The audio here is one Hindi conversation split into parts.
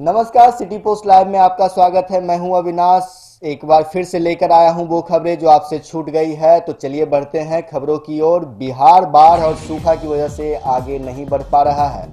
नमस्कार, सिटी पोस्ट लाइव में आपका स्वागत है। मैं हूं अविनाश। एक बार फिर से लेकर आया हूं वो खबरें जो आपसे छूट गई है। तो चलिए बढ़ते हैं खबरों की ओर। बिहार बाढ़ और सूखा की वजह से आगे नहीं बढ़ पा रहा है।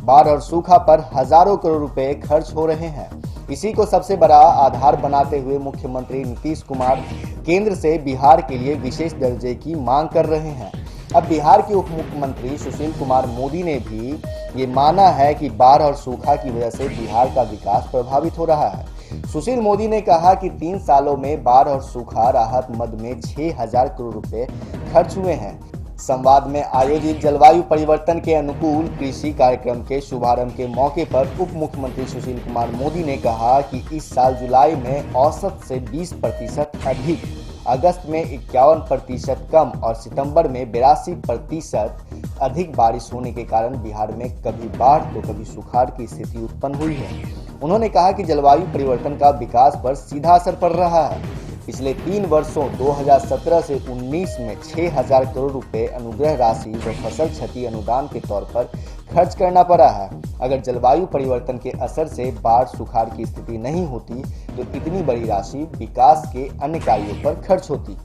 बाढ़ और सूखा पर हजारों करोड़ रुपए खर्च हो रहे हैं। इसी को सबसे बड़ा आधार बनाते हुए मुख्यमंत्री नीतीश कुमार केंद्र से बिहार के लिए विशेष दर्जे की मांग कर रहे हैं। अब बिहार के उप मुख्यमंत्री सुशील कुमार मोदी ने भी ये माना है कि बाढ़ और सूखा की वजह से बिहार का विकास प्रभावित हो रहा है। सुशील मोदी ने कहा कि 3 सालों में बाढ़ और सूखा राहत मद में 6,000 करोड़ रुपए खर्च हुए हैं। संवाद में आयोजित जलवायु परिवर्तन के अनुकूल कृषि कार्यक्रम के शुभारंभ के मौके पर उप मुख्यमंत्री सुशील कुमार मोदी ने कहा कि इस साल जुलाई में औसत से 20% अधिक, अगस्त में 51% कम और सितंबर में 82% अधिक बारिश होने के कारण बिहार में कभी बाढ़ तो कभी सुखाड़ की स्थिति उत्पन्न हुई है। उन्होंने कहा कि जलवायु परिवर्तन का विकास पर सीधा असर पड़ रहा है। पिछले 3 वर्षों 2017 से 19 में 6,000 करोड़ रुपए अनुग्रह राशि व फसल क्षति अनुदान के तौर पर खर्च करना पड़ा है। अगर जलवायु परिवर्तन के असर से बाढ़ सुखाड़ की स्थिति नहीं होती तो इतनी बड़ी राशि विकास के अन्य कार्यों पर खर्च होती।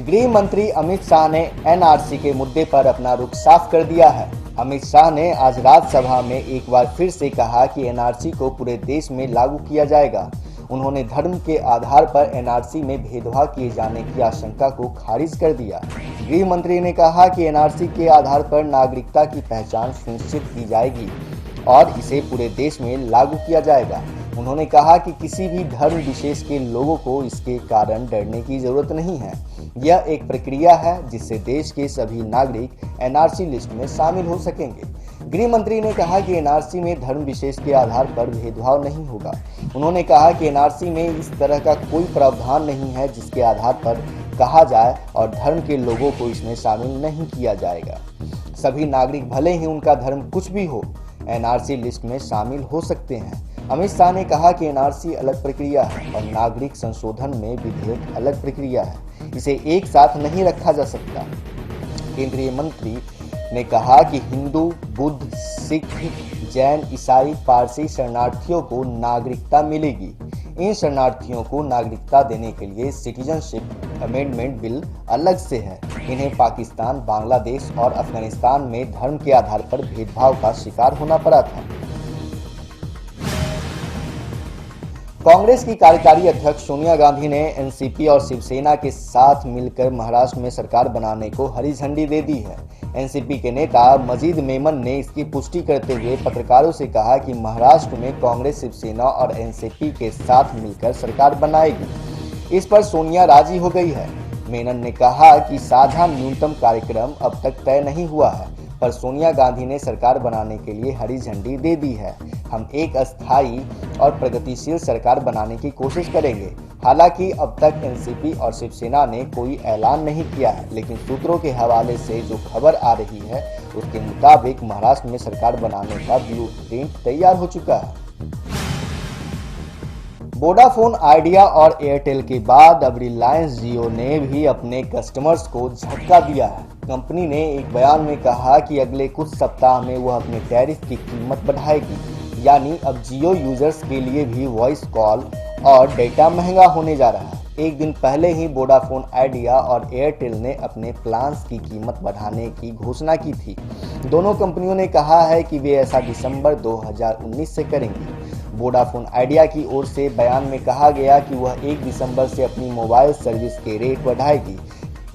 गृह मंत्री अमित शाह ने एनआरसी के मुद्दे पर अपना रुख साफ कर दिया है। अमित शाह ने आज राज्यसभा में एक बार फिर से कहा कि एनआरसी को पूरे देश में लागू किया जाएगा। उन्होंने धर्म के आधार पर एनआरसी में भेदभाव किए जाने की आशंका को खारिज कर दिया। गृह मंत्री ने कहा कि एनआरसी के आधार पर नागरिकता की पहचान सुनिश्चित की जाएगी और इसे पूरे देश में लागू किया जाएगा। उन्होंने कहा कि किसी भी धर्म विशेष के लोगों को इसके कारण डरने की जरूरत नहीं है। यह एक प्रक्रिया है जिससे देश के सभी नागरिक एनआरसी लिस्ट में शामिल हो सकेंगे। गृह मंत्री ने कहा कि एनआरसी में धर्म विशेष के आधार पर भेदभाव नहीं होगा। उन्होंने कहा कि एनआरसी में इस तरह का कोई प्रावधान नहीं है जिसके आधार पर कहा जाए और धर्म के लोगों को इसमें शामिल नहीं किया जाएगा। सभी नागरिक भले ही उनका धर्म कुछ भी हो, एनआरसी लिस्ट में शामिल हो सकते हैं। अमित शाह ने कहा कि एनआरसी अलग प्रक्रिया है और नागरिक संशोधन में विधेयक अलग प्रक्रिया है। इसे एक साथ नहीं रखा जा सकता। केंद्रीय मंत्री ने कहा कि हिंदू, बुद्ध, सिख, जैन, ईसाई, पारसी शरणार्थियों को नागरिकता मिलेगी। इन शरणार्थियों को नागरिकता देने के लिए सिटीजनशिप अमेंडमेंट बिल अलग से है। इन्हें पाकिस्तान, बांग्लादेश और अफगानिस्तान में धर्म के आधार पर भेदभाव का शिकार होना पड़ा था। कांग्रेस की कार्यकारी अध्यक्ष सोनिया गांधी ने एनसीपी और शिवसेना के साथ मिलकर महाराष्ट्र में सरकार बनाने को हरी झंडी दे दी है। एनसीपी के नेता मजीद मेमन ने इसकी पुष्टि करते हुए पत्रकारों से कहा कि महाराष्ट्र में कांग्रेस, शिवसेना और एनसीपी के साथ मिलकर सरकार बनाएगी। इस पर सोनिया राजी हो गई है। मेनन ने कहा कि साझा न्यूनतम कार्यक्रम अब तक तय नहीं हुआ है, पर सोनिया गांधी ने सरकार बनाने के लिए हरी झंडी दे दी है। हम एक अस्थायी और प्रगतिशील सरकार बनाने की कोशिश करेंगे। हालांकि अब तक एनसीपी और शिवसेना ने कोई ऐलान नहीं किया है, लेकिन सूत्रों के हवाले से जो खबर आ रही है उसके मुताबिक महाराष्ट्र में सरकार बनाने का ब्लूप्रिंट तैयार हो चुका है। वोडाफोन आइडिया और एयरटेल के बाद अब रिलायंस जियो ने भी अपने कस्टमर्स को झटका दिया है। कंपनी ने एक बयान में कहा कि अगले कुछ सप्ताह में वह अपने टैरिफ की कीमत बढ़ाएगी, यानी अब जियो यूजर्स के लिए भी वॉइस कॉल और डेटा महंगा होने जा रहा है। एक दिन पहले ही वोडाफोन आइडिया और एयरटेल ने अपने प्लान्स की कीमत बढ़ाने की घोषणा की थी। दोनों कंपनियों ने कहा है कि वे ऐसा दिसंबर 2019 से करेंगी। वोडाफोन आइडिया की ओर से बयान में कहा गया कि वह 1 दिसंबर से अपनी मोबाइल सर्विस के रेट बढ़ाएगी।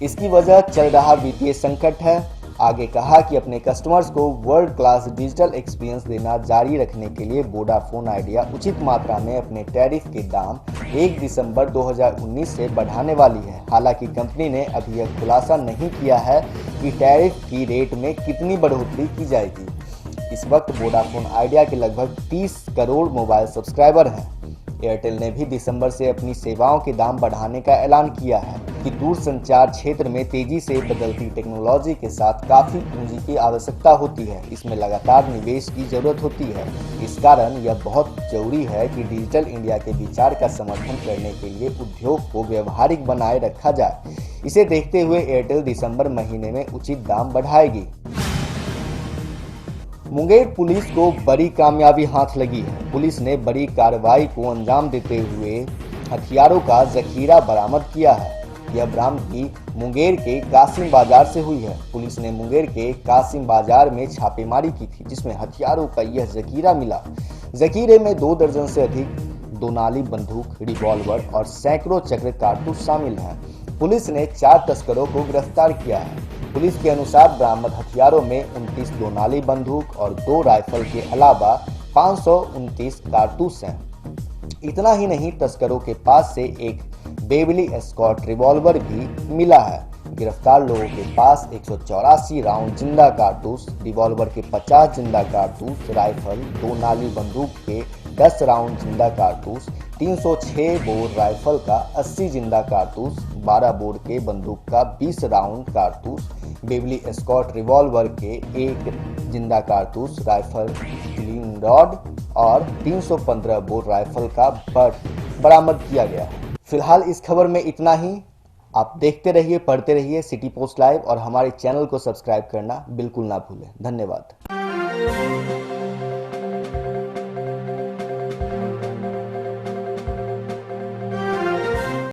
इसकी वजह चल रहा वित्तीय संकट है। आगे कहा कि अपने कस्टमर्स को वर्ल्ड क्लास डिजिटल एक्सपीरियंस देना जारी रखने के लिए वोडाफोन आइडिया उचित मात्रा में अपने टैरिफ के दाम 1 दिसंबर 2019 से बढ़ाने वाली है। हालांकि कंपनी ने अभी यह खुलासा नहीं किया है कि टैरिफ की रेट में कितनी बढ़ोतरी की जाएगी। इस वक्त वोडाफोन आइडिया के लगभग 30 करोड़ मोबाइल सब्सक्राइबर हैं। एयरटेल ने भी दिसंबर से अपनी सेवाओं के दाम बढ़ाने का ऐलान किया है कि दूरसंचार क्षेत्र में तेजी से बदलती टेक्नोलॉजी के साथ काफी पूंजी की आवश्यकता होती है। इसमें लगातार निवेश की जरूरत होती है। इस कारण यह बहुत जरूरी है कि डिजिटल इंडिया के विचार का समर्थन करने के लिए उद्योग को व्यवहारिक बनाए रखा जाए। इसे देखते हुए एयरटेल दिसंबर महीने में उचित दाम बढ़ाएगी। मुंगेर पुलिस को बड़ी कामयाबी हाथ लगी है। पुलिस ने बड़ी कार्रवाई को अंजाम देते हुए हथियारों का जखीरा बरामद किया है। यह बरामदगी मुंगेर के कासिम बाजार से हुई है। पुलिस ने मुंगेर के कासिम बाजार में छापेमारी की थी, जिसमें हथियारों का यह जखीरा मिला। जखीरे में 2 दर्जन से अधिक दोनाली बंदूक, रिवॉल्वर और सैकड़ों चक्र कारतूस शामिल हैं। पुलिस ने 4 तस्करों को गिरफ्तार किया है। पुलिस के अनुसार बरामद हथियारों में 29 दोनाली बंदूक और 2 राइफल के अलावा 529 कारतूस हैं। इतना ही नहीं, तस्करों के पास से एक बेवली एस्कॉर्ट रिवॉल्वर भी मिला है। गिरफ्तार लोगों के पास 184 राउंड जिंदा कारतूस, रिवॉल्वर के 50 जिंदा कारतूस, राइफल, 2 नाली बंदूक के 10 राउंड जिंदा कारतूस, 306 बोर राइफल का 80 जिंदा कारतूस, 12 बोर के बंदूक का 20 राउंड कारतूस, बेवली एस्कॉर्ट रिवॉल्वर के 1 जिंदा कारतूस, राइफल, क्लीन रॉड और 315 बोर राइफल का बट बरामद किया गया है। फिलहाल इस खबर में इतना ही। आप देखते रहिए, पढ़ते रहिए सिटी पोस्ट लाइव और हमारे चैनल को सब्सक्राइब करना बिल्कुल ना भूलें। धन्यवाद।